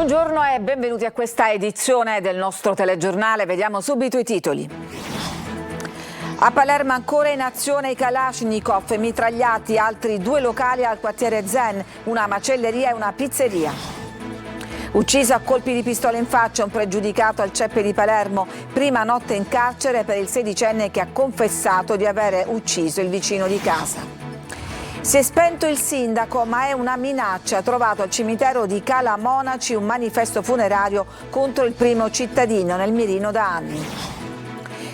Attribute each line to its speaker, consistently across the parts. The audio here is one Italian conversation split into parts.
Speaker 1: Buongiorno e benvenuti a questa edizione del nostro telegiornale. Vediamo subito i titoli. A Palermo ancora in azione i Kalashnikov, mitragliati altri 2 locali al quartiere Zen, una macelleria e una pizzeria. Ucciso a colpi di pistola in faccia un pregiudicato al CEP di Palermo, prima notte in carcere per il 16enne che ha confessato di aver ucciso il vicino di casa. Si è spento il sindaco, ma è una minaccia. Ha trovato al cimitero di Cala Monaci un manifesto funerario contro il primo cittadino nel mirino da anni.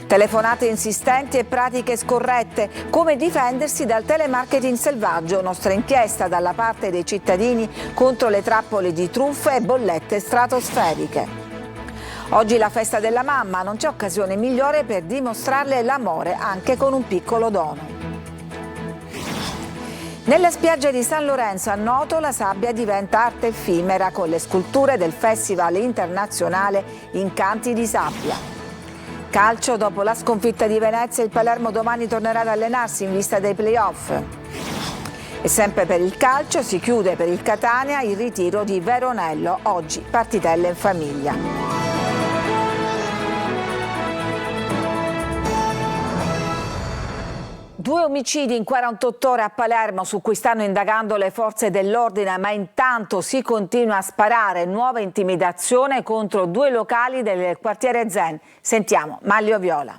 Speaker 1: Telefonate insistenti e pratiche scorrette. Come difendersi dal telemarketing selvaggio? Nostra inchiesta dalla parte dei cittadini contro le trappole di truffe e bollette stratosferiche. Oggi la festa della mamma, non c'è occasione migliore per dimostrarle l'amore anche con un piccolo dono. Nella spiaggia di San Lorenzo a Noto la sabbia diventa arte effimera con le sculture del Festival internazionale Incanti di Sabbia. Calcio, dopo la sconfitta di Venezia, il Palermo domani tornerà ad allenarsi in vista dei playoff. E sempre per il calcio si chiude per il Catania il ritiro di Veronello, oggi partitelle in famiglia. 2 omicidi in 48 ore a Palermo su cui stanno indagando le forze dell'ordine, ma intanto si continua a sparare. Nuova intimidazione contro 2 locali del quartiere Zen. Sentiamo Maglio Viola.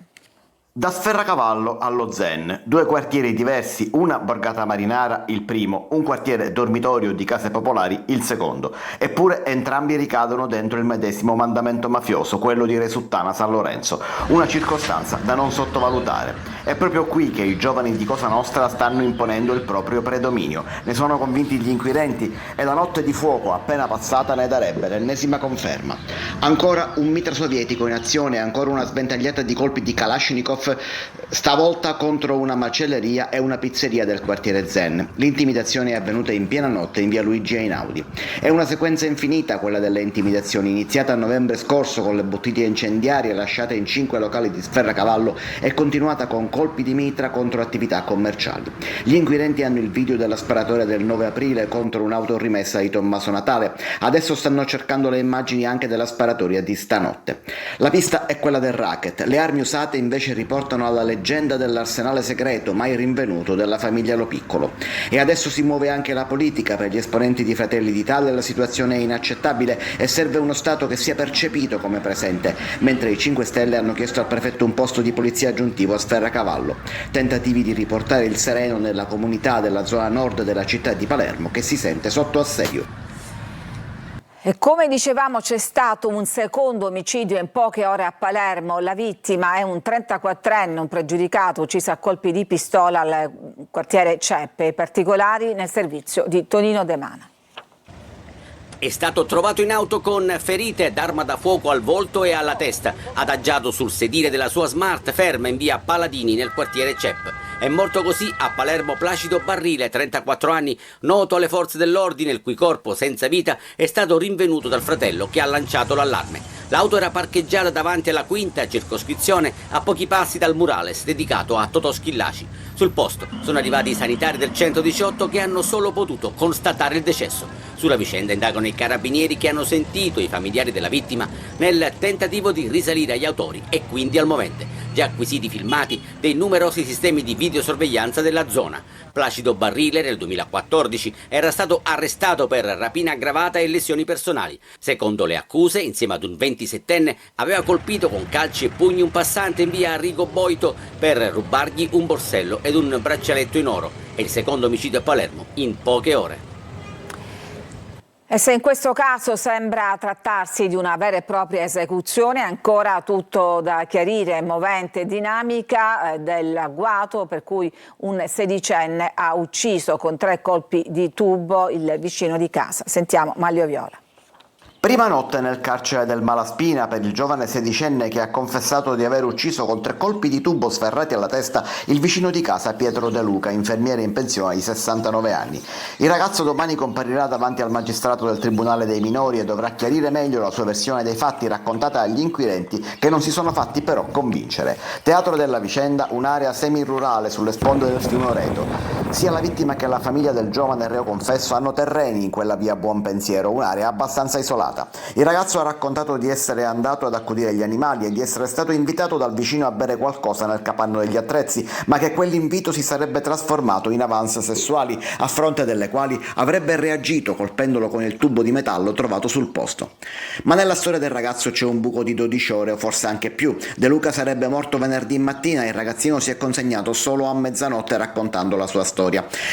Speaker 2: Da Sferracavallo allo Zen, 2 quartieri diversi, una borgata marinara il primo, un quartiere dormitorio di case popolari il secondo, eppure entrambi ricadono dentro il medesimo mandamento mafioso, quello di Resuttana San Lorenzo, una circostanza da non sottovalutare. È proprio qui che i giovani di Cosa Nostra stanno imponendo il proprio predominio, ne sono convinti gli inquirenti e la notte di fuoco appena passata ne darebbe l'ennesima conferma. Ancora un mitra sovietico in azione, ancora una sventagliata di colpi di Kalashnikov, stavolta contro una macelleria e una pizzeria del quartiere Zen. L'intimidazione è avvenuta in piena notte in via Luigi Einaudi. È una sequenza infinita quella delle intimidazioni, iniziata a novembre scorso con le bottiglie incendiarie lasciate in 5 locali di Sferracavallo e continuata con colpi di mitra contro attività commerciali. Gli inquirenti hanno il video della sparatoria del 9 aprile contro un'auto rimessa di Tommaso Natale. Adesso stanno cercando le immagini anche della sparatoria di stanotte. La pista è quella del racket. Le armi usate invece riportano alla leggenda dell'arsenale segreto mai rinvenuto della famiglia Lo Piccolo. E adesso si muove anche la politica. Per gli esponenti di Fratelli d'Italia la situazione è inaccettabile e serve uno Stato che sia percepito come presente, mentre i 5 Stelle hanno chiesto al prefetto un posto di polizia aggiuntivo a Sferracavallo. Tentativi di riportare il sereno nella comunità della zona nord della città di Palermo che si sente sotto assedio.
Speaker 1: E come dicevamo c'è stato un secondo omicidio in poche ore a Palermo. La vittima è un 34enne, un pregiudicato ucciso a colpi di pistola al quartiere Ceppe. I particolari nel servizio di Tonino De Mana.
Speaker 3: È stato trovato in auto con ferite d'arma da fuoco al volto e alla testa, adagiato sul sedile della sua Smart ferma in via Paladini nel quartiere Cep. È morto così a Palermo Placido Barrile, 34 anni, noto alle forze dell'ordine, il cui corpo senza vita è stato rinvenuto dal fratello che ha lanciato l'allarme. L'auto era parcheggiata davanti alla quinta circoscrizione a pochi passi dal murales dedicato a Totò Schillaci. Sul posto sono arrivati i sanitari del 118 che hanno solo potuto constatare il decesso. Sulla vicenda indagano i carabinieri che hanno sentito i familiari della vittima nel tentativo di risalire agli autori e quindi al movente. Già acquisiti filmati dei numerosi sistemi di videosorveglianza della zona. Placido Barrile nel 2014 era stato arrestato per rapina aggravata e lesioni personali. Secondo le accuse, insieme ad un 27enne, aveva colpito con calci e pugni un passante in via Arrigo Boito per rubargli un borsello ed un braccialetto in oro. È il secondo omicidio a Palermo in poche ore.
Speaker 1: E se in questo caso sembra trattarsi di una vera e propria esecuzione, ancora tutto da chiarire, movente dinamica dell'agguato per cui un 16enne ha ucciso con 3 colpi di tubo il vicino di casa. Sentiamo Maglio Viola.
Speaker 2: Prima notte nel carcere del Malaspina per il giovane 16enne che ha confessato di aver ucciso con 3 colpi di tubo sferrati alla testa il vicino di casa Pietro De Luca, infermiere in pensione di 69 anni. Il ragazzo domani comparirà davanti al magistrato del Tribunale dei Minori e dovrà chiarire meglio la sua versione dei fatti raccontata agli inquirenti che non si sono fatti però convincere. Teatro della vicenda, un'area semirurale sulle sponde del fiume Oreto. Sia la vittima che la famiglia del giovane reo confesso hanno terreni in quella via Buon Pensiero, un'area abbastanza isolata. Il ragazzo ha raccontato di essere andato ad accudire gli animali e di essere stato invitato dal vicino a bere qualcosa nel capanno degli attrezzi, ma che quell'invito si sarebbe trasformato in avance sessuali, a fronte delle quali avrebbe reagito colpendolo con il tubo di metallo trovato sul posto. Ma nella storia del ragazzo c'è un buco di 12 ore o forse anche più. De Luca sarebbe morto venerdì mattina e il ragazzino si è consegnato solo a mezzanotte raccontando la sua storia.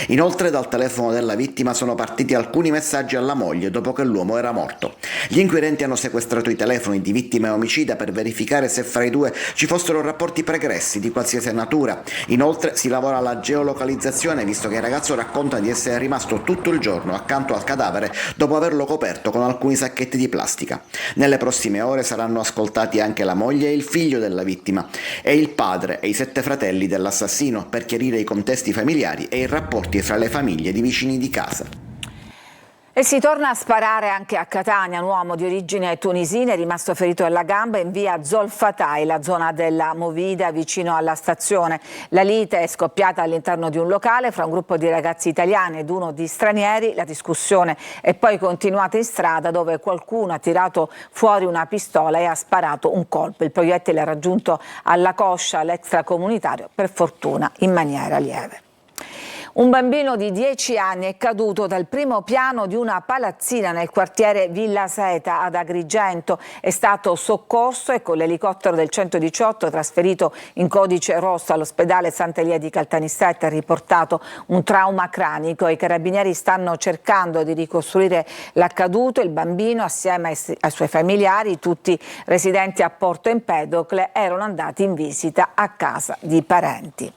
Speaker 2: Inoltre dal telefono della vittima sono partiti alcuni messaggi alla moglie dopo che l'uomo era morto. Gli inquirenti hanno sequestrato i telefoni di vittima e omicida per verificare se fra i due ci fossero rapporti pregressi di qualsiasi natura. Inoltre si lavora alla geolocalizzazione, visto che il ragazzo racconta di essere rimasto tutto il giorno accanto al cadavere dopo averlo coperto con alcuni sacchetti di plastica. Nelle prossime ore saranno ascoltati anche la moglie e il figlio della vittima e il padre e i 7 fratelli dell'assassino per chiarire i contesti familiari e i rapporti fra le famiglie di vicini di casa.
Speaker 1: E si torna a sparare anche a Catania. Un uomo di origine tunisina è rimasto ferito alla gamba in via Zolfatai, la zona della Movida vicino alla stazione. La lite è scoppiata all'interno di un locale fra un gruppo di ragazzi italiani ed uno di stranieri. La discussione è poi continuata in strada, dove qualcuno ha tirato fuori una pistola e ha sparato un colpo. Il proiettile ha raggiunto alla coscia l'extracomunitario, per fortuna in maniera lieve. Un bambino di 10 anni è caduto dal primo piano di una palazzina nel quartiere Villa Seta ad Agrigento. È stato soccorso e con l'elicottero del 118 trasferito in codice rosso all'ospedale Sant'Elia di Caltanissetta ha riportato un trauma cranico. I carabinieri stanno cercando di ricostruire l'accaduto. Il bambino, assieme ai suoi familiari, tutti residenti a Porto Empedocle, erano andati in visita a casa di parenti.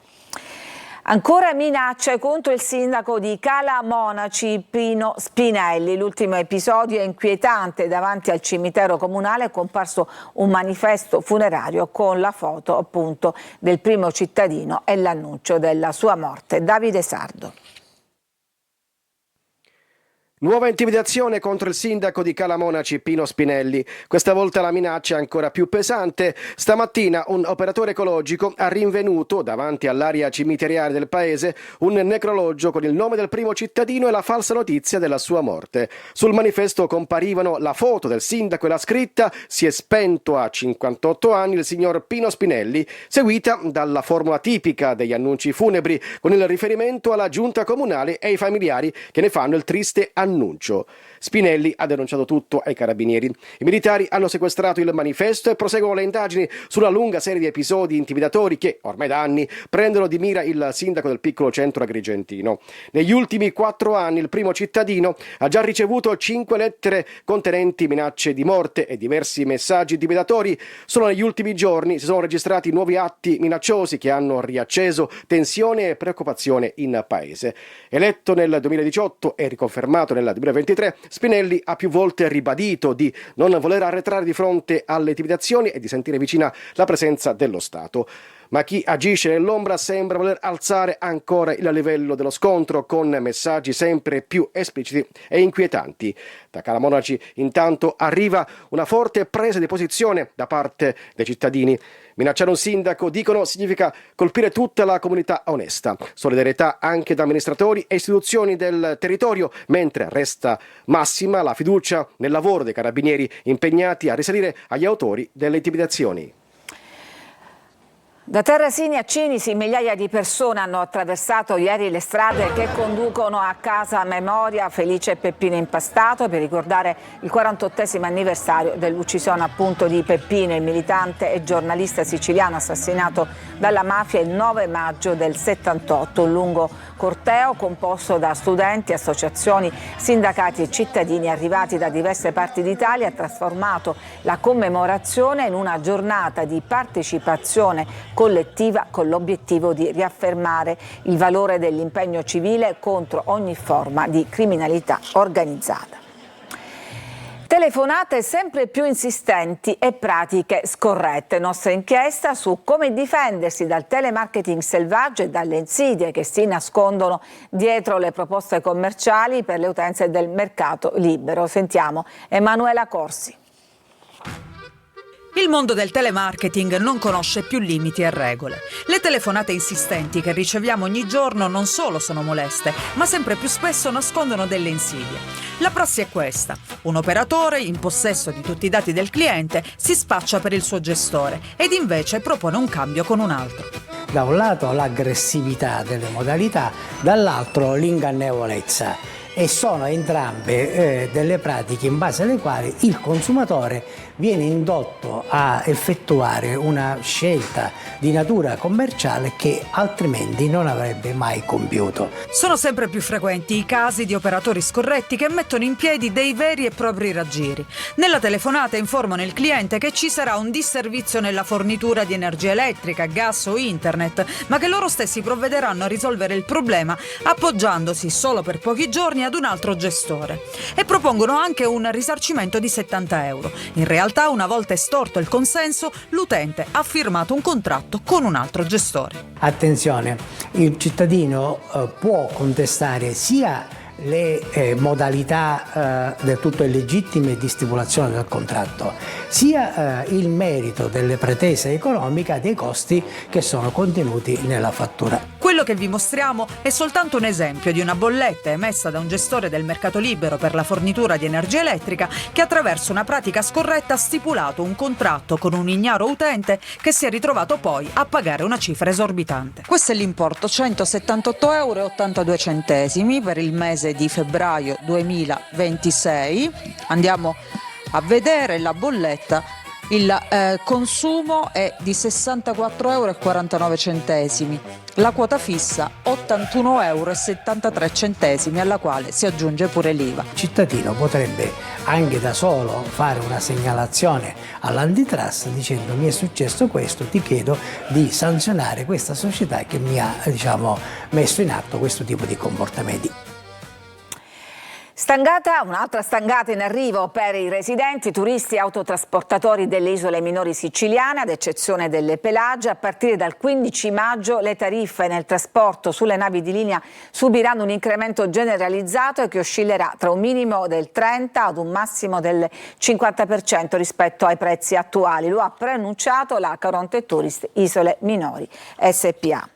Speaker 1: Ancora minacce contro il sindaco di Cala Monaci, Pino Spinelli. L'ultimo episodio è inquietante. Davanti al cimitero comunale è comparso un manifesto funerario con la foto appunto del primo cittadino e l'annuncio della sua morte. Davide Sardo.
Speaker 4: Nuova intimidazione contro il sindaco di Cala Monaci, Pino Spinelli. Questa volta la minaccia è ancora più pesante. Stamattina un operatore ecologico ha rinvenuto, davanti all'area cimiteriale del paese, un necrologio con il nome del primo cittadino e la falsa notizia della sua morte. Sul manifesto comparivano la foto del sindaco e la scritta «Si è spento a 58 anni il signor Pino Spinelli», seguita dalla formula tipica degli annunci funebri, con il riferimento alla giunta comunale e ai familiari che ne fanno il triste annuncio. Spinelli ha denunciato tutto ai carabinieri. I militari hanno sequestrato il manifesto e proseguono le indagini sulla lunga serie di episodi intimidatori che, ormai da anni, prendono di mira il sindaco del piccolo centro agrigentino. Negli ultimi 4 anni il primo cittadino ha già ricevuto 5 lettere contenenti minacce di morte e diversi messaggi intimidatori. Solo negli ultimi giorni si sono registrati nuovi atti minacciosi che hanno riacceso tensione e preoccupazione in paese. Eletto nel 2018 e riconfermato nel 2023, Spinelli ha più volte ribadito di non voler arretrare di fronte alle intimidazioni e di sentire vicina la presenza dello Stato. Ma chi agisce nell'ombra sembra voler alzare ancora il livello dello scontro con messaggi sempre più espliciti e inquietanti. Da Cala Monaci intanto arriva una forte presa di posizione da parte dei cittadini. Minacciare un sindaco, dicono, significa colpire tutta la comunità onesta. Solidarietà anche da amministratori e istituzioni del territorio, mentre resta massima la fiducia nel lavoro dei carabinieri impegnati a risalire agli autori delle intimidazioni.
Speaker 1: Da Terrasini a Cinisi migliaia di persone hanno attraversato ieri le strade che conducono a Casa Memoria Felice Peppino Impastato per ricordare il 48esimo anniversario dell'uccisione appunto di Peppino, il militante e giornalista siciliano assassinato dalla mafia il 9 maggio del 78. Un lungo corteo composto da studenti, associazioni, sindacati e cittadini arrivati da diverse parti d'Italia ha trasformato la commemorazione in una giornata di partecipazione collettiva con l'obiettivo di riaffermare il valore dell'impegno civile contro ogni forma di criminalità organizzata. Telefonate sempre più insistenti e pratiche scorrette. Nostra inchiesta su come difendersi dal telemarketing selvaggio e dalle insidie che si nascondono dietro le proposte commerciali per le utenze del mercato libero. Sentiamo Emanuela Corsi.
Speaker 5: Il mondo del telemarketing non conosce più limiti e regole. Le telefonate insistenti che riceviamo ogni giorno non solo sono moleste, ma sempre più spesso nascondono delle insidie. La prassi è questa: un operatore, in possesso di tutti i dati del cliente, si spaccia per il suo gestore ed invece propone un cambio con un altro.
Speaker 6: Da un lato l'aggressività delle modalità, dall'altro l'ingannevolezza. E sono entrambe delle pratiche in base alle quali il consumatore viene indotto a effettuare una scelta di natura commerciale che altrimenti non avrebbe mai compiuto.
Speaker 5: Sono sempre più frequenti i casi di operatori scorretti che mettono in piedi dei veri e propri raggiri. Nella telefonata informano il cliente che ci sarà un disservizio nella fornitura di energia elettrica, gas o internet, ma che loro stessi provvederanno a risolvere il problema appoggiandosi solo per pochi giorni ad un altro gestore. E propongono anche un risarcimento di 70 euro. In realtà, una volta estorto il consenso, l'utente ha firmato un contratto con un altro gestore.
Speaker 6: Attenzione, il cittadino può contestare sia le modalità del tutto illegittime di stipulazione del contratto, sia il merito delle pretese economiche dei costi che sono contenuti nella fattura.
Speaker 5: Quello che vi mostriamo è soltanto un esempio di una bolletta emessa da un gestore del mercato libero per la fornitura di energia elettrica che attraverso una pratica scorretta ha stipulato un contratto con un ignaro utente che si è ritrovato poi a pagare una cifra esorbitante. Questo è l'importo, 178,82 euro per il mese di febbraio 2026. Andiamo a vedere la bolletta. Il consumo è di 64,49 euro, la quota fissa 81,73 euro, alla quale si aggiunge pure l'IVA.
Speaker 6: Il cittadino potrebbe anche da solo fare una segnalazione all'antitrust dicendo: mi è successo questo, ti chiedo di sanzionare questa società che mi ha messo in atto questo tipo di comportamenti.
Speaker 1: Un'altra stangata in arrivo per i residenti, turisti e autotrasportatori delle isole minori siciliane, ad eccezione delle Pelagie. A partire dal 15 maggio le tariffe nel trasporto sulle navi di linea subiranno un incremento generalizzato e che oscillerà tra un minimo del 30 ad un massimo del 50% rispetto ai prezzi attuali. Lo ha preannunciato la Caronte Tourist Isole Minori SPA.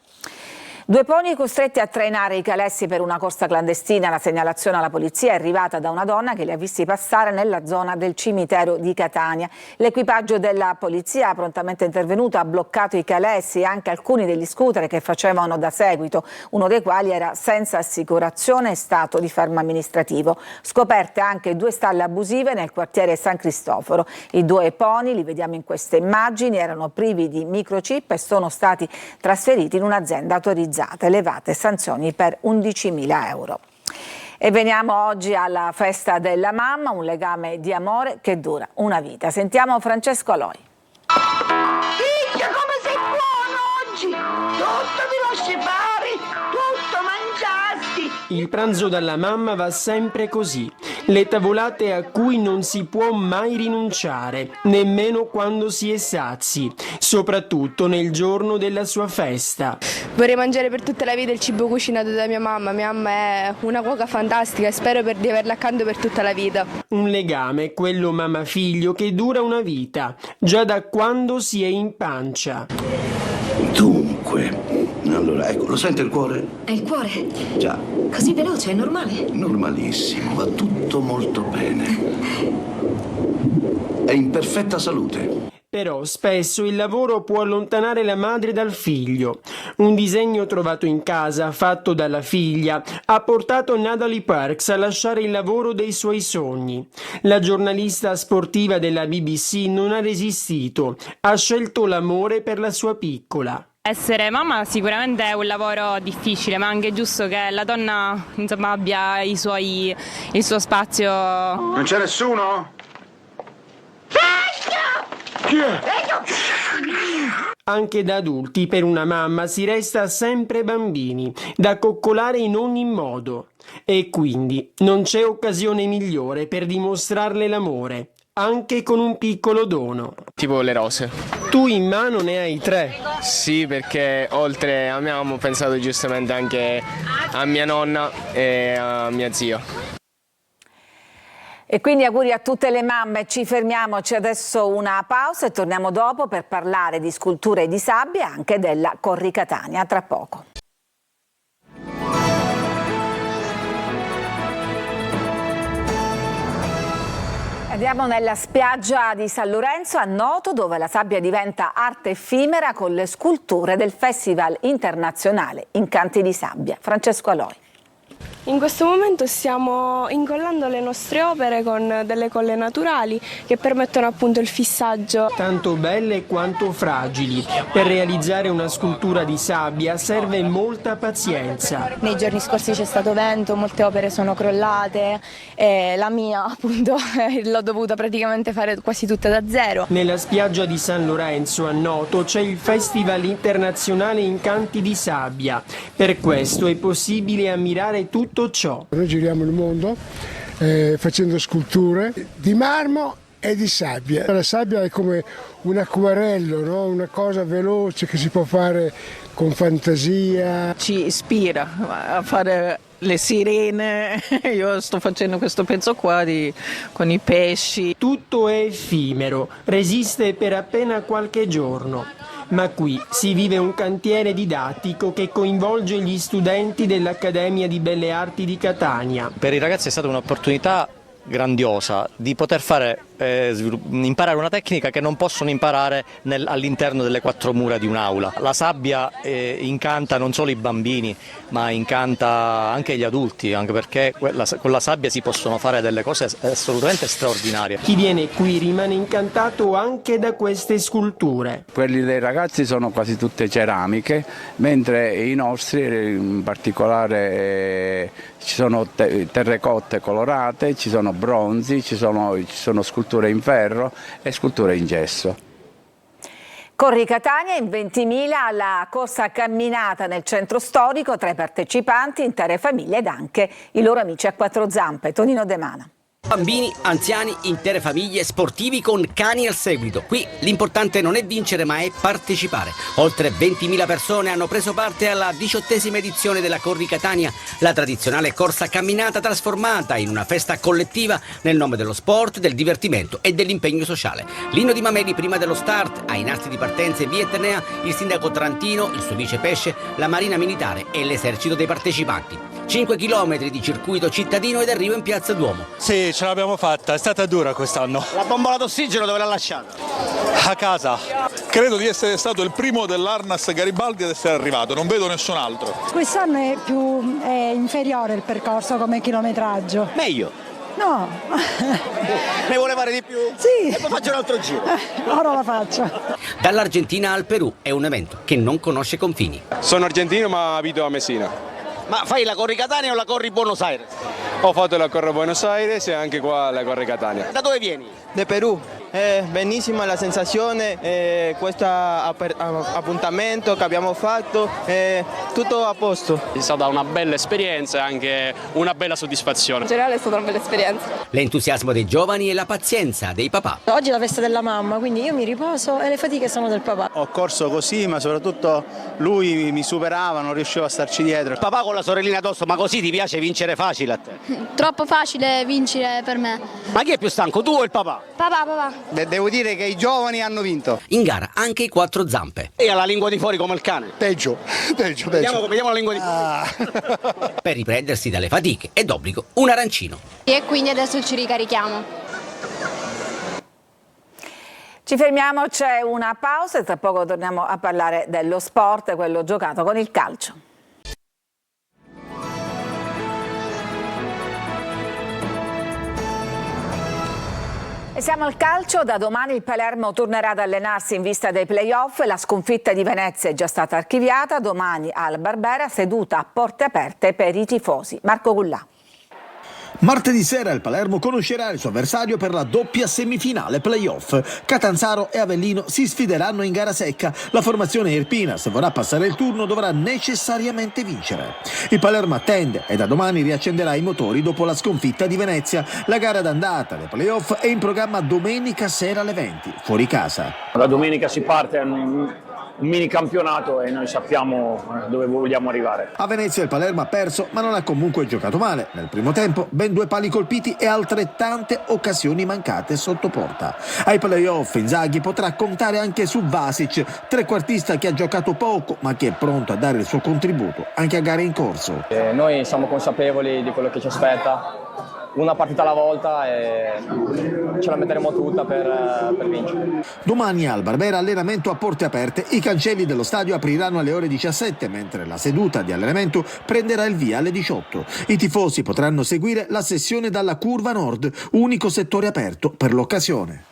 Speaker 1: Due pony costretti a trainare i calessi per una corsa clandestina. La segnalazione alla polizia è arrivata da una donna che li ha visti passare nella zona del cimitero di Catania. L'equipaggio della polizia ha prontamente intervenuto, ha bloccato i calessi e anche alcuni degli scooter che facevano da seguito, uno dei quali era senza assicurazione e stato di fermo amministrativo. Scoperte anche 2 stalle abusive nel quartiere San Cristoforo. I 2 pony, li vediamo in queste immagini, erano privi di microchip e sono stati trasferiti in un'azienda autorizzata. Elevate sanzioni per 11.000 euro. E veniamo oggi alla festa della mamma, un legame di amore che dura una vita. Sentiamo Francesco Aloi.
Speaker 7: Figlia, come sei buono oggi! Tutto ti lasci fare, tutto mangiasti!
Speaker 8: Il pranzo dalla mamma va sempre così. Le tavolate a cui non si può mai rinunciare, nemmeno quando si è sazi, soprattutto nel giorno della sua festa.
Speaker 9: Vorrei mangiare per tutta la vita il cibo cucinato da mia mamma. Mia mamma è una cuoca fantastica e spero di averla accanto per tutta la vita.
Speaker 8: Un legame, quello mamma-figlio, che dura una vita, già da quando si è in pancia.
Speaker 10: Dunque, allora, ecco, lo sente il cuore?
Speaker 11: È il cuore?
Speaker 10: Già.
Speaker 11: Così veloce, è normale?
Speaker 10: Normalissimo, va tutto molto bene. È in perfetta salute.
Speaker 8: Però spesso il lavoro può allontanare la madre dal figlio. Un disegno trovato in casa, fatto dalla figlia, ha portato Natalie Parks a lasciare il lavoro dei suoi sogni. La giornalista sportiva della BBC non ha resistito, ha scelto l'amore per la sua piccola.
Speaker 12: Essere mamma sicuramente è un lavoro difficile, ma anche giusto che la donna abbia il suo spazio.
Speaker 10: Non c'è nessuno?
Speaker 8: Chi è? Anche da adulti, per una mamma si resta sempre bambini, da coccolare in ogni modo. E quindi non c'è occasione migliore per dimostrarle l'amore, anche con un piccolo dono.
Speaker 13: Tipo le rose.
Speaker 8: Tu in mano ne hai 3.
Speaker 13: Sì, perché oltre a me abbiamo pensato giustamente anche a mia nonna e a mia zia.
Speaker 1: E quindi auguri a tutte le mamme. Ci fermiamoci adesso una pausa e torniamo dopo per parlare di sculture e di sabbia e anche della Corri Catania. Tra poco. Andiamo nella spiaggia di San Lorenzo a Noto, dove la sabbia diventa arte effimera con le sculture del Festival Internazionale Incanti di Sabbia. Francesco Aloi.
Speaker 9: In questo momento stiamo incollando le nostre opere con delle colle naturali che permettono appunto il fissaggio.
Speaker 8: Tanto belle quanto fragili. Per realizzare una scultura di sabbia serve molta pazienza.
Speaker 9: Nei giorni scorsi c'è stato vento, molte opere sono crollate e la mia appunto l'ho dovuta praticamente fare quasi tutta da zero.
Speaker 8: Nella spiaggia di San Lorenzo a Noto c'è il Festival Internazionale Incanti di Sabbia. Per questo è possibile ammirare tutto ciò.
Speaker 14: Noi giriamo il mondo facendo sculture di marmo e di sabbia. La sabbia è come un acquarello, no? Una cosa veloce che si può fare con fantasia.
Speaker 15: Ci ispira a fare le sirene, io sto facendo questo pezzo qua con i pesci.
Speaker 8: Tutto è effimero, resiste per appena qualche giorno. Ma qui si vive un cantiere didattico che coinvolge gli studenti dell'Accademia di Belle Arti di Catania.
Speaker 16: Per i ragazzi è stata un'opportunità grandiosa di poter imparare una tecnica che non possono imparare all'interno delle quattro mura di un'aula. La sabbia incanta non solo i bambini, ma incanta anche gli adulti, anche perché con la sabbia si possono fare delle cose assolutamente straordinarie.
Speaker 8: Chi viene qui rimane incantato anche da queste sculture.
Speaker 17: Quelli dei ragazzi sono quasi tutte ceramiche, mentre i nostri, in particolare, ci sono terrecotte colorate, ci sono bronzi, ci sono sculture in ferro e sculture in gesso.
Speaker 1: Corri Catania in 20.000 alla corsa camminata nel centro storico, tra i partecipanti intere famiglie ed anche i loro amici a quattro zampe. Tonino De Mana.
Speaker 3: Bambini, anziani, intere famiglie, sportivi con cani al seguito. Qui l'importante non è vincere ma è partecipare. Oltre 20.000 persone hanno preso parte alla 18ª edizione della Corri Catania, la tradizionale corsa camminata trasformata in una festa collettiva nel nome dello sport, del divertimento e dell'impegno sociale. L'inno di Mameli prima dello start, ai nastri di partenza in via Etnea, il sindaco Trantino, il suo vice Pesce, la Marina Militare e l'esercito dei partecipanti. 5 chilometri di circuito cittadino ed arrivo in Piazza Duomo.
Speaker 18: Sì, ce l'abbiamo fatta, è stata dura quest'anno.
Speaker 19: La bombola d'ossigeno dove l'ha lasciata?
Speaker 18: A casa.
Speaker 20: Credo di essere stato il primo dell'Arnas Garibaldi ad essere arrivato, non vedo nessun altro.
Speaker 21: Quest'anno è inferiore il percorso come chilometraggio.
Speaker 19: Meglio?
Speaker 21: No.
Speaker 19: Ne vuole fare di più?
Speaker 21: Sì.
Speaker 19: E poi faccio un altro giro.
Speaker 21: Ora la faccio.
Speaker 3: Dall'Argentina al Perù è un evento che non conosce confini.
Speaker 13: Sono argentino ma abito a Messina.
Speaker 19: Ma fai la Corri Catania o la Corri Buenos Aires?
Speaker 13: Ho fatto la Corri Buenos Aires e anche qua la Corri Catania.
Speaker 19: Da dove vieni?
Speaker 22: De Perù. È benissima la sensazione, questo appuntamento che abbiamo fatto, è tutto a posto.
Speaker 13: È stata una bella esperienza e anche una bella soddisfazione.
Speaker 9: In generale è stata una bella esperienza.
Speaker 3: L'entusiasmo dei giovani e la pazienza dei papà.
Speaker 21: Oggi è la festa della mamma, quindi io mi riposo e le fatiche sono del papà.
Speaker 23: Ho corso così, ma soprattutto lui mi superava, non riuscivo a starci dietro.
Speaker 19: Il papà con la sorellina addosso, ma così ti piace vincere facile a te?
Speaker 24: Troppo facile vincere per me.
Speaker 19: Ma chi è più stanco, tu o il papà?
Speaker 24: Papà.
Speaker 23: Devo dire che i giovani hanno vinto.
Speaker 3: In gara anche i quattro zampe.
Speaker 19: E ha la lingua di fuori come il cane?
Speaker 23: Peggio.
Speaker 19: Vediamo la lingua di fuori.
Speaker 3: Per riprendersi dalle fatiche è d'obbligo un arancino.
Speaker 24: E quindi adesso ci ricarichiamo.
Speaker 1: Ci fermiamo, c'è una pausa e tra poco torniamo a parlare dello sport, quello giocato con il calcio. E siamo al calcio, da domani il Palermo tornerà ad allenarsi in vista dei play-off, la sconfitta di Venezia è già stata archiviata, domani al Barbera seduta a porte aperte per i tifosi. Marco Gullà.
Speaker 25: Martedì sera il Palermo conoscerà il suo avversario per la doppia semifinale play-off. Catanzaro e Avellino si sfideranno in gara secca. La formazione irpina, se vorrà passare il turno, dovrà necessariamente vincere. Il Palermo attende e da domani riaccenderà i motori dopo la sconfitta di Venezia. La gara d'andata dei play-off è in programma domenica sera alle 20, fuori casa.
Speaker 26: Da domenica si parte
Speaker 2: un mini campionato e noi sappiamo dove vogliamo arrivare.
Speaker 25: A Venezia il Palermo ha perso, ma non ha comunque giocato male. Nel primo tempo ben 2 pali colpiti e altrettante occasioni mancate sotto porta. Ai playoff Inzaghi potrà contare anche su Vasic, trequartista che ha giocato poco ma che è pronto a dare il suo contributo anche a gare in corso.
Speaker 4: Noi siamo consapevoli di quello che ci aspetta, una partita alla volta e ce la metteremo tutta per vincere.
Speaker 25: Domani al Barbera allenamento a porte aperte. I cancelli dello stadio apriranno alle ore 17, mentre la seduta di allenamento prenderà il via alle 18. I tifosi potranno seguire la sessione dalla curva nord, unico settore aperto per l'occasione.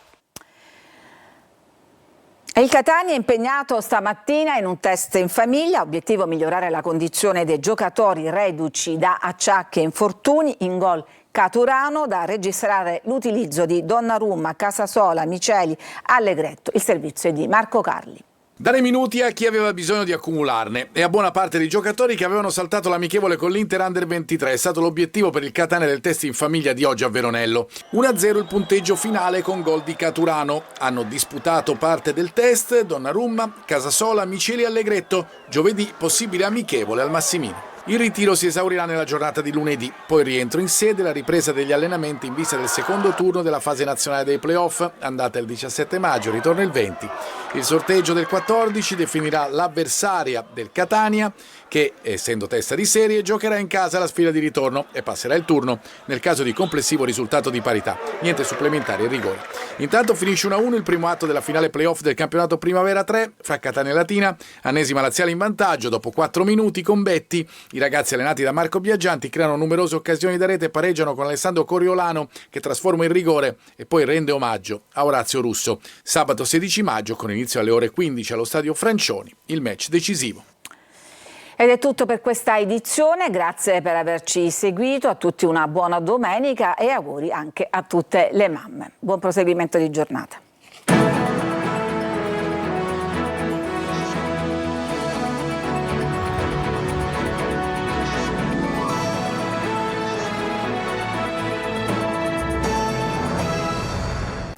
Speaker 1: Il Catania è impegnato stamattina in un test in famiglia, obiettivo migliorare la condizione dei giocatori reduci da acciacchi e infortuni. In gol Caturano, da registrare l'utilizzo di Donnarumma, Casasola, Miceli, Allegretto. Il servizio è di Marco Carli.
Speaker 5: Dare minuti a chi aveva bisogno di accumularne e a buona parte dei giocatori che avevano saltato l'amichevole con l'Inter Under 23 è stato l'obiettivo per il Catania del test in famiglia di oggi a Veronello. 1-0 il punteggio finale con gol di Caturano. Hanno disputato parte del test Donnarumma, Casasola, Miceli e Allegretto. Giovedì possibile amichevole al Massimino. Il ritiro si esaurirà nella giornata di lunedì, poi il rientro in sede e la ripresa degli allenamenti in vista del secondo turno della fase nazionale dei playoff, andata il 17 maggio, ritorno il 20. Il sorteggio del 14 definirà l'avversaria del Catania che, essendo testa di serie, giocherà in casa la sfida di ritorno e passerà il turno nel caso di complessivo risultato di parità. Niente supplementari e rigori. Intanto finisce 1-1 il primo atto della finale playoff del campionato Primavera 3 fra Catania e Latina, Annesima Laziale in vantaggio dopo 4 minuti con Betti. I ragazzi allenati da Marco Biaggianti creano numerose occasioni da rete e pareggiano con Alessandro Coriolano che trasforma in rigore e poi rende omaggio a Orazio Russo. Sabato 16 maggio con inizio alle ore 15 allo stadio Francioni, il match decisivo.
Speaker 1: Ed è tutto per questa edizione, grazie per averci seguito, a tutti una buona domenica e auguri anche a tutte le mamme. Buon proseguimento di giornata.